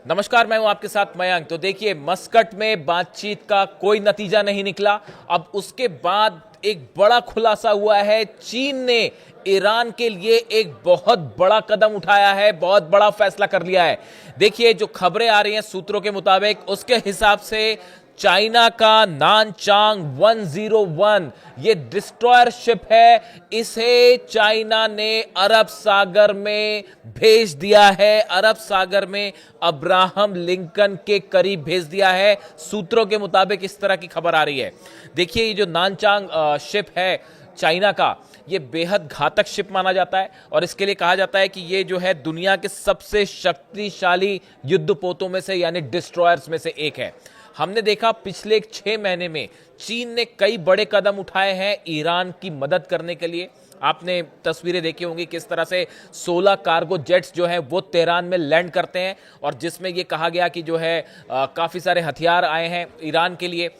नमस्कार, मैं हूं आपके साथ मयंक। तो देखिए, मस्कट में बातचीत का कोई नतीजा नहीं निकला। अब उसके बाद एक बड़ा खुलासा हुआ है। चीन ने ईरान के लिए एक बहुत बड़ा कदम उठाया है, बहुत बड़ा फैसला कर लिया है। देखिए, जो खबरें आ रही हैं सूत्रों के मुताबिक, उसके हिसाब से चाइना का नानचांग 101 ये डिस्ट्रॉयर शिप है। इसे चाइना ने अरब सागर में भेज दिया है, अरब सागर में अब्राहम लिंकन के करीब भेज दिया है। सूत्रों के मुताबिक इस तरह की खबर आ रही है। देखिए, ये जो नानचांग शिप है चाइना का, ये बेहद घातक शिप माना जाता है और इसके लिए कहा जाता है कि ये जो है दुनिया के सबसे शक्तिशाली युद्धपोतों में से यानी डिस्ट्रॉयर्स में से एक है। हमने देखा पिछले 6 महीने में चीन ने कई बड़े कदम उठाए हैं ईरान की मदद करने के लिए। आपने तस्वीरें देखी होंगी किस तरह से 16 कार्गो जेट्स जो है वो तेहरान में लैंड करते हैं और जिसमें ये कहा गया कि जो है काफ़ी सारे हथियार आए हैं ईरान के लिए।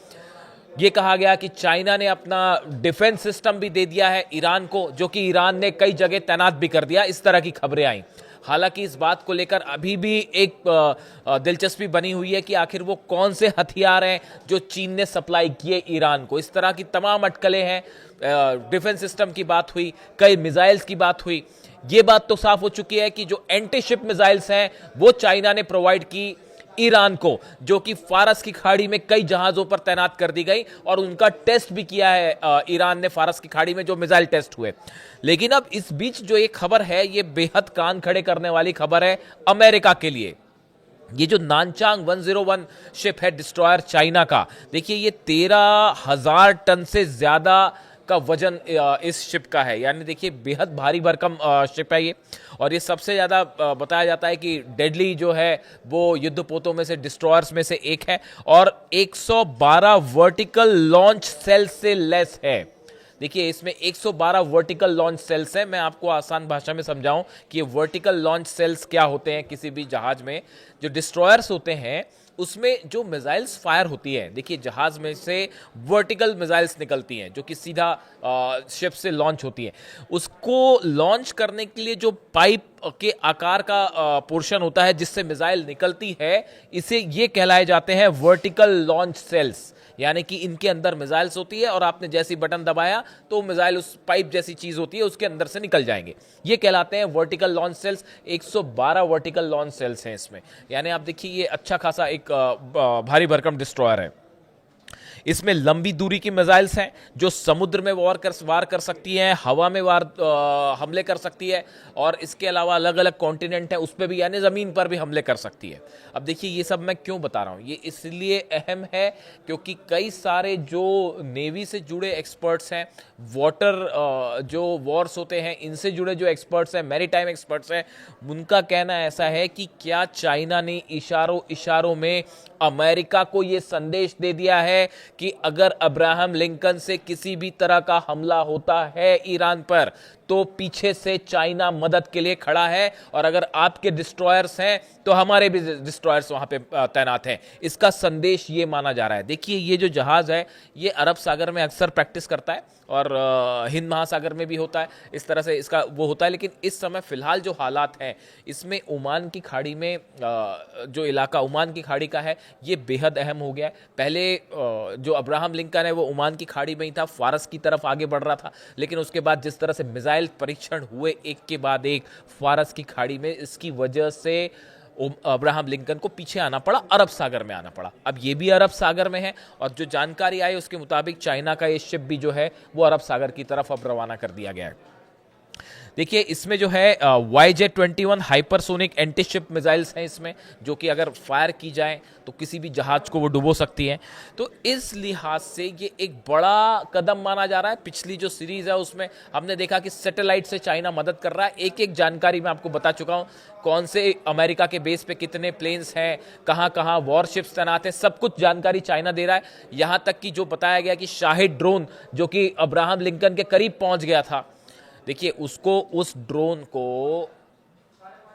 ये कहा गया कि चाइना ने अपना डिफेंस सिस्टम भी दे दिया है ईरान को, जो कि ईरान ने कई जगह तैनात भी कर दिया। इस तरह की खबरें आई। हालांकि इस बात को लेकर अभी भी एक दिलचस्पी बनी हुई है कि आखिर वो कौन से हथियार हैं जो चीन ने सप्लाई किए ईरान को। इस तरह की तमाम अटकलें हैं। डिफेंस सिस्टम की बात हुई, कई मिसाइल्स की बात हुई। ये बात तो साफ हो चुकी है कि जो एंटी शिप मिसाइल्स हैं वो चाइना ने प्रोवाइड की ईरान को, जो कि फारस की खाड़ी में कई जहाजों पर तैनात कर दी गई और उनका टेस्ट भी किया है ईरान ने फारस की खाड़ी में, जो मिसाइल टेस्ट हुए। लेकिन अब इस बीच जो ये खबर है, ये बेहद कान खड़े करने वाली खबर है अमेरिका के लिए। ये जो नानचांग 101 शिप है डिस्ट्रॉयर चाइना का, देखिए ये 13,000 टन से ज्यादा का वजन इस शिप का है। यानी देखिए बेहद भारी भरकम शिप है ये। और ये सबसे ज़्यादा बताया जाता है कि डेडली जो है वो युद्धपोतों में से, डिस्ट्रॉयर्स में से एक है और 112 वर्टिकल लॉन्च सेल से लेस है। देखिए इसमें 112 वर्टिकल लॉन्च सेल्स हैं। मैं आपको आसान भाषा में समझाऊं कि ये वर्टिकल लॉन्च सेल्स क्या होते हैं। किसी भी जहाज में जो डिस्ट्रॉयर्स होते हैं उसमें जो मिसाइल्स फायर होती है, देखिए जहाज में से वर्टिकल मिसाइल्स निकलती हैं जो कि सीधा शिप से लॉन्च होती हैं। उसको लॉन्च करने के लिए जो पाइप के आकार का पोर्शन होता है जिससे मिसाइल निकलती है, इसे ये कहलाए जाते हैं वर्टिकल लॉन्च सेल्स। यानी कि इनके अंदर मिसाइल्स होती है और आपने जैसी बटन दबाया तो मिसाइल उस पाइप जैसी चीज होती है उसके अंदर से निकल जाएंगे। ये कहलाते हैं vertical launch cells. 112 vertical launch cells हैं इसमें। यानी आप देखिए ये अच्छा खासा एक भारी भरकम डिस्ट्रॉयर है। इसमें लंबी दूरी की मिसाइल्स हैं जो समुद्र में वार कर सकती हैं, हवा में हमले कर सकती है और इसके अलावा अलग अलग कॉन्टिनेंट है उस पर भी, यानी ज़मीन पर भी हमले कर सकती है। अब देखिए ये सब मैं क्यों बता रहा हूँ, ये इसलिए अहम है क्योंकि कई सारे जो नेवी से जुड़े एक्सपर्ट्स हैं, वाटर जो वॉर्स होते हैं इनसे जुड़े जो एक्सपर्ट्स हैं, मैरीटाइम एक्सपर्ट्स हैं, उनका कहना ऐसा है कि क्या चाइना ने इशारों इशारों में अमेरिका को यह संदेश दे दिया है कि अगर अब्राहम लिंकन से किसी भी तरह का हमला होता है ईरान पर तो पीछे से चाइना मदद के लिए खड़ा है और अगर आपके डिस्ट्रॉयर्स हैं तो हमारे भी डिस्ट्रॉयर्स वहां पे तैनात हैं। इसका संदेश ये माना जा रहा है। देखिए ये जो जहाज है ये अरब सागर में अक्सर प्रैक्टिस करता है और हिंद महासागर में भी होता है, इस तरह से इसका वो होता है। लेकिन इस समय फिलहाल जो हालात हैं इसमें ओमान की खाड़ी में जो इलाका ओमान की खाड़ी का है ये बेहद अहम हो गया है। पहले जो अब्राहम लिंकन है वो ओमान की खाड़ी में ही था, फारस की तरफ आगे बढ़ रहा था, लेकिन उसके बाद जिस तरह से मिसाइल परीक्षण हुए एक के बाद एक फारस की खाड़ी में, इसकी वजह से अब्राहम लिंकन को पीछे आना पड़ा, अरब सागर में आना पड़ा। अब ये भी अरब सागर में है और जो जानकारी आई उसके मुताबिक चाइना का ये शिप भी जो है वो अरब सागर की तरफ अब रवाना कर दिया गया है। देखिए इसमें जो है YJ-21 hypersonic anti ship missiles हैं इसमें, जो कि अगर फायर की जाए तो किसी भी जहाज को वो डुबो सकती हैं। तो इस लिहाज से ये एक बड़ा कदम माना जा रहा है। पिछली जो सीरीज है उसमें हमने देखा कि सैटेलाइट से चाइना मदद कर रहा है। एक एक जानकारी मैं आपको बता चुका हूं, कौन से अमेरिका के बेस पे कितने प्लेन्स हैं, कहां कहां वॉरशिप्स तैनात हैं, सब कुछ जानकारी चाइना दे रहा है। यहां तक कि जो बताया गया कि शाहिद ड्रोन जो कि अब्राहम लिंकन के करीब पहुंच गया था, देखिए उसको, उस ड्रोन को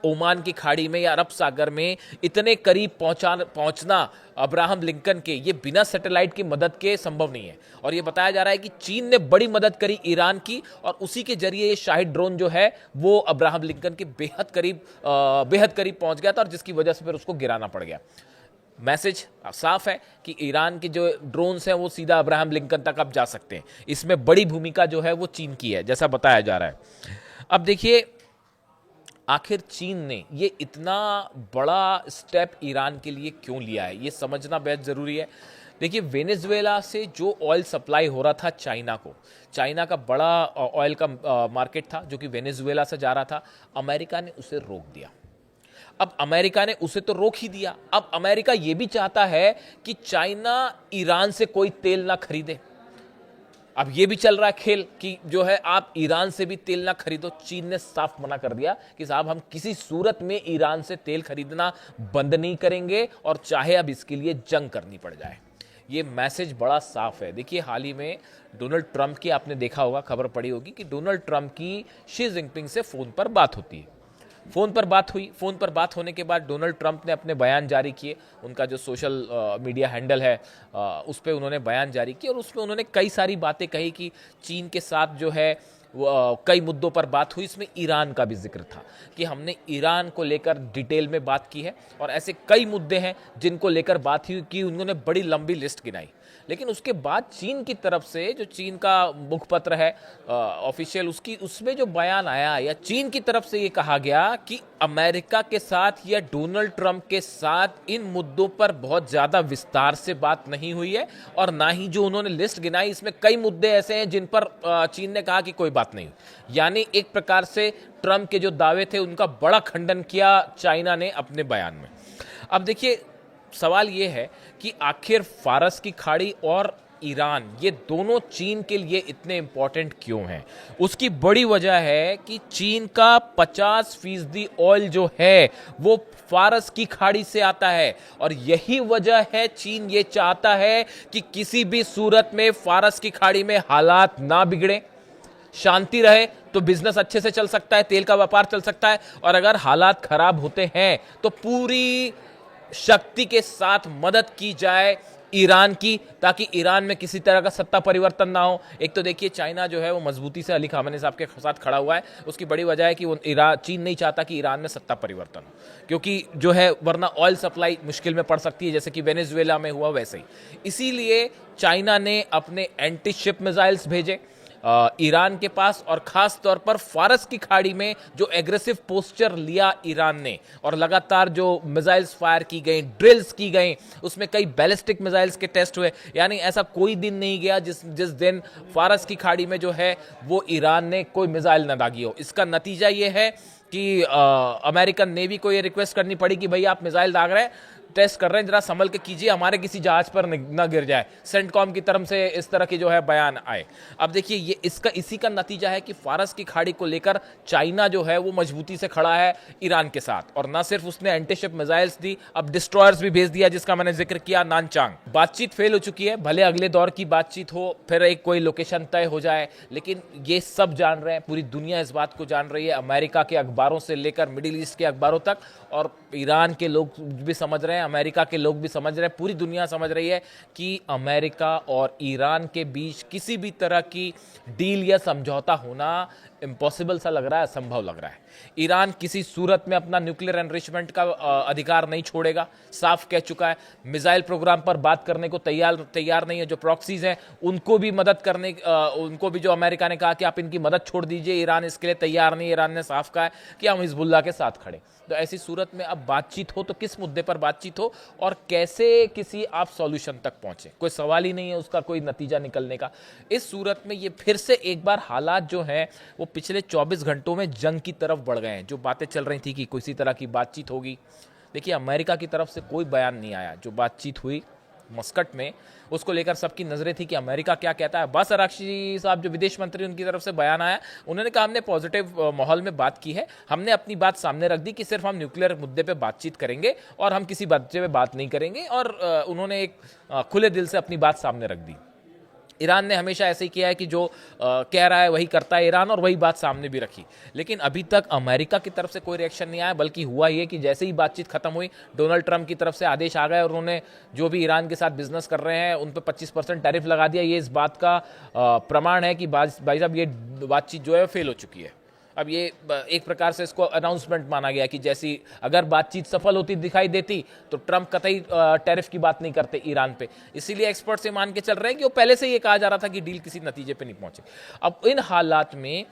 ओमान की खाड़ी में या अरब सागर में इतने करीब पहुंचना अब्राहम लिंकन के, ये बिना सैटेलाइट की मदद के संभव नहीं है। और ये बताया जा रहा है कि चीन ने बड़ी मदद करी ईरान की, और उसी के जरिए ये शाहिद ड्रोन जो है वो अब्राहम लिंकन के बेहद करीब पहुंच गया था, और जिसकी वजह से फिर उसको गिराना पड़ गया। मैसेज साफ है कि ईरान के जो ड्रोन्स हैं वो सीधा अब्राहम लिंकन तक अब जा सकते हैं। इसमें बड़ी भूमिका जो है वो चीन की है, जैसा बताया जा रहा है। अब देखिए, आखिर चीन ने ये इतना बड़ा स्टेप ईरान के लिए क्यों लिया है, ये समझना बेहद ज़रूरी है। देखिए, वेनेजुएला से जो ऑयल सप्लाई हो रहा था चाइना को, चाइना का बड़ा ऑयल का मार्केट था जो कि वेनेजुएला से जा रहा था, अमेरिका ने उसे रोक दिया। अब अमेरिका ने उसे तो रोक ही दिया, अब अमेरिका ये भी चाहता है कि चाइना ईरान से कोई तेल ना खरीदे। अब ये भी चल रहा है खेल कि जो है आप ईरान से भी तेल ना खरीदो। चीन ने साफ मना कर दिया कि साहब हम किसी सूरत में ईरान से तेल खरीदना बंद नहीं करेंगे, और चाहे अब इसके लिए जंग करनी पड़ जाए। ये मैसेज बड़ा साफ है। देखिए, हाल ही में डोनाल्ड ट्रंप की आपने देखा होगा, खबर पड़ी होगी कि डोनाल्ड ट्रंप की शी जिनपिंग से फोन पर बात होती है। फोन पर बात हुई, फोन पर बात होने के बाद डोनाल्ड ट्रंप ने अपने बयान जारी किए। उनका जो सोशल मीडिया हैंडल है उस पर उन्होंने बयान जारी किया, और उसमें उन्होंने कई सारी बातें कही कि चीन के साथ जो है कई मुद्दों पर बात हुई। इसमें ईरान का भी जिक्र था कि हमने ईरान को लेकर डिटेल में बात की है, और ऐसे कई मुद्दे हैं जिनको लेकर बात हुई कि उन्होंने बड़ी लंबी लिस्ट गिनाई। लेकिन उसके बाद चीन की तरफ से, जो चीन का मुखपत्र है ऑफिशियल, उसमें जो बयान आया या चीन की तरफ से ये कहा गया कि अमेरिका के साथ या डोनाल्ड ट्रंप के साथ इन मुद्दों पर बहुत ज़्यादा विस्तार से बात नहीं हुई है, और ना ही जो उन्होंने लिस्ट गिनाई इसमें कई मुद्दे ऐसे हैं जिन पर चीन ने कहा कि कोई बात नहीं हुई। यानी एक प्रकार से ट्रंप के जो दावे थे उनका बड़ा खंडन किया चाइना ने अपने बयान में। अब देखिए, सवाल ये है कि आखिर फारस की खाड़ी और ईरान, ये दोनों चीन के लिए इतने इंपॉर्टेंट क्यों हैं? उसकी बड़ी वजह है कि चीन का 50% ऑयल जो है वो फारस की खाड़ी से आता है, और यही वजह है चीन ये चाहता है कि किसी भी सूरत में फारस की खाड़ी में हालात ना बिगड़े, शांति रहे, तो बिजनेस अच्छे से चल सकता है, तेल का व्यापार चल सकता है। और अगर हालात खराब होते हैं तो पूरी शक्ति के साथ मदद की जाए ईरान की, ताकि ईरान में किसी तरह का सत्ता परिवर्तन ना हो। एक तो देखिए, चाइना जो है वो मजबूती से अली खामेनी साहब के साथ खड़ा हुआ है। उसकी बड़ी वजह है कि वो चीन नहीं चाहता कि ईरान में सत्ता परिवर्तन हो, क्योंकि जो है वरना ऑयल सप्लाई मुश्किल में पड़ सकती है, जैसे कि वेनेजुएला में हुआ वैसे ही। इसीलिए चाइना ने अपने एंटी शिप मिसाइल्स भेजे ईरान के पास, और खास तौर पर फारस की खाड़ी में जो एग्रेसिव पोस्चर लिया ईरान ने, और लगातार जो मिसाइल्स फायर की गई, ड्रिल्स की गई, उसमें कई बैलिस्टिक मिसाइल्स के टेस्ट हुए। यानी ऐसा कोई दिन नहीं गया जिस दिन फारस की खाड़ी में जो है वो ईरान ने कोई मिसाइल न दागी हो। इसका नतीजा ये है कि अमेरिकन नेवी को ये रिक्वेस्ट करनी पड़ी कि भाई आप मिसाइल दाग रहे हैं, टेस्ट कर रहे हैं, जरा संभल के कीजिए, हमारे किसी जहाज पर न गिर जाए। सेंटकॉम की तरफ से इस तरह की जो है बयान आए। अब देखिए, ये इसी का नतीजा है कि फारस की खाड़ी को लेकर चाइना जो है वो मजबूती से खड़ा है ईरान के साथ, और ना सिर्फ उसने एंटीशिप मिसाइल्स दी, अब डिस्ट्रॉयर्स भी भेज दिया, जिसका मैंने जिक्र किया, नानचांग। बातचीत फेल हो चुकी है, भले अगले दौर की बातचीत हो, फिर एक कोई लोकेशन तय हो जाए, लेकिन ये सब जान रहे हैं, पूरी दुनिया इस बात को जान रही है, अमेरिका के अखबारों से लेकर मिडिल ईस्ट के अखबारों तक, और ईरान के लोग भी समझ रहे हैं, अमेरिका के लोग भी समझ रहे हैं, पूरी दुनिया समझ रही है कि अमेरिका और ईरान के बीच किसी भी तरह की डील या समझौता होना इम्पॉसिबल सा लग रहा है, असंभव लग रहा है। ईरान किसी सूरत में अपना न्यूक्लियर एनरिचमेंट का अधिकार नहीं छोड़ेगा, साफ कह चुका है। मिसाइल प्रोग्राम पर बात करने को तैयार नहीं है। जो प्रॉक्सीज हैं उनको भी मदद करने, उनको भी जो अमेरिका ने कहा कि आप इनकी मदद छोड़ दीजिए, ईरान इसके लिए तैयार नहीं। ईरान ने साफ कहा है कि हम हिजबुल्लाह के साथ खड़े। तो ऐसी सूरत में अब बातचीत हो तो किस मुद्दे पर बातचीत हो और कैसे किसी आप सॉल्यूशन तक पहुंचे, कोई सवाल ही नहीं है उसका कोई नतीजा निकलने का। इस सूरत में ये फिर से एक बार हालात जो हैं वो पिछले 24 घंटों में जंग की तरफ बढ़ गए हैं। जो बातें चल रही थी कि किसी तरह की बातचीत होगी, देखिए अमेरिका की तरफ से कोई बयान नहीं आया। जो बातचीत हुई मस्कट में उसको लेकर सबकी नजरें थी कि अमेरिका क्या कहता है। अब्बास अराक्ची साहब जो विदेश मंत्री, उनकी तरफ से बयान आया, उन्होंने कहा हमने पॉजिटिव माहौल में बात की है, हमने अपनी बात सामने रख दी कि सिर्फ हम न्यूक्लियर मुद्दे पे बातचीत करेंगे और हम किसी मुद्दे पे बात नहीं करेंगे, और उन्होंने एक खुले दिल से अपनी बात सामने रख दी। ईरान ने हमेशा ऐसे ही किया है कि जो कह रहा है वही करता है ईरान, और वही बात सामने भी रखी। लेकिन अभी तक अमेरिका की तरफ से कोई रिएक्शन नहीं आया, बल्कि हुआ ये कि जैसे ही बातचीत खत्म हुई, डोनाल्ड ट्रंप की तरफ से आदेश आ गए और उन्होंने जो भी ईरान के साथ बिजनेस कर रहे हैं उन पर 25% टैरिफ लगा दिया। ये इस बात का प्रमाण है कि भाई साहब ये बातचीत जो है फेल हो चुकी है। अब ये एक प्रकार से इसको अनाउंसमेंट माना गया कि जैसी अगर बातचीत सफल होती दिखाई देती तो ट्रंप कतई टैरिफ की बात नहीं करते ईरान पे। इसीलिए एक्सपर्ट से मान के चल रहे हैं कि वो पहले से ये कहा जा रहा था कि डील किसी नतीजे पे नहीं पहुंचे। अब इन हालात में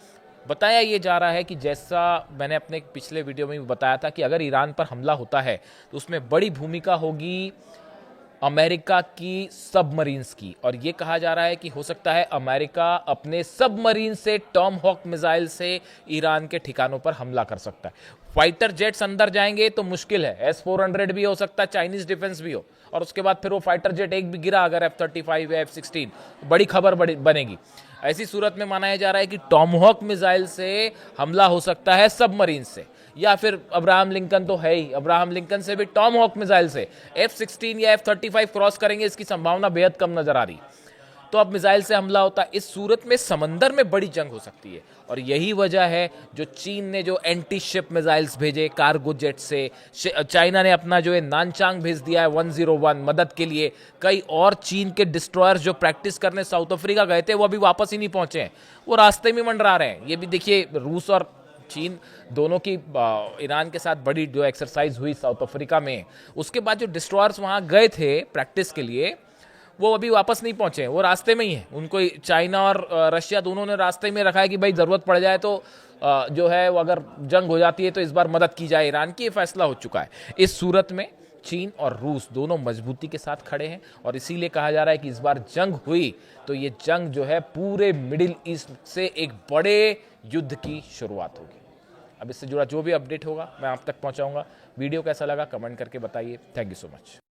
बताया ये जा रहा है कि जैसा मैंने अपने पिछले वीडियो में भी बताया था कि अगर ईरान पर हमला होता है तो उसमें बड़ी भूमिका होगी अमेरिका की सबमरीन्स की। और यह कहा जा रहा है कि हो सकता है अमेरिका अपने सबमरीन से टॉम हॉक मिसाइल से ईरान के ठिकानों पर हमला कर सकता है। फाइटर जेट्स अंदर जाएंगे तो मुश्किल है, S-400 भी हो सकता है, चाइनीज डिफेंस भी हो, और उसके बाद फिर वो फाइटर जेट एक भी गिरा अगर F-35 या F-16, बड़ी खबर बनेगी। ऐसी सूरत में माना जा रहा है कि टॉमहॉक मिसाइल से हमला हो सकता है सबमरीन से, या फिर अब्राहम लिंकन तो है ही, अब्राहम लिंकन से भी टॉमहॉक मिसाइल से F-16 या F-35 क्रॉस करेंगे, इसकी संभावना बेहद कम नजर आ रही। तो अब मिसाइल से हमला होता है, इस सूरत में समंदर में बड़ी जंग हो सकती है। और यही वजह है जो चीन ने जो एंटी शिप मिसाइल्स भेजे कार्गो जेट से, चाइना ने अपना जो है नानचांग भेज दिया है 101 मदद के लिए। कई और चीन के डिस्ट्रॉयर्स जो प्रैक्टिस करने साउथ अफ्रीका गए थे वो अभी वापस ही नहीं पहुंचे हैं, वो रास्ते में मंडरा रहे हैं। ये भी देखिए, रूस और चीन दोनों की ईरान के साथ बड़ी जो एक्सरसाइज हुई साउथ अफ्रीका में, उसके बाद जो डिस्ट्रॉयर्स वहां गए थे प्रैक्टिस के लिए वो अभी वापस नहीं पहुंचे, वो रास्ते में ही है। उनको चाइना और रशिया दोनों ने रास्ते में रखा है कि भाई जरूरत पड़ जाए तो जो है वो अगर जंग हो जाती है तो इस बार मदद की जाए ईरान की, ये फैसला हो चुका है। इस सूरत में चीन और रूस दोनों मजबूती के साथ खड़े हैं और इसीलिए कहा जा रहा है कि इस बार जंग हुई तो ये जंग जो है पूरे मिडिल ईस्ट से एक बड़े युद्ध की शुरुआत होगी। अब इससे जुड़ा जो भी अपडेट होगा मैं आप तक पहुंचाऊंगा। वीडियो कैसा लगा कमेंट करके बताइए। Thank you so much.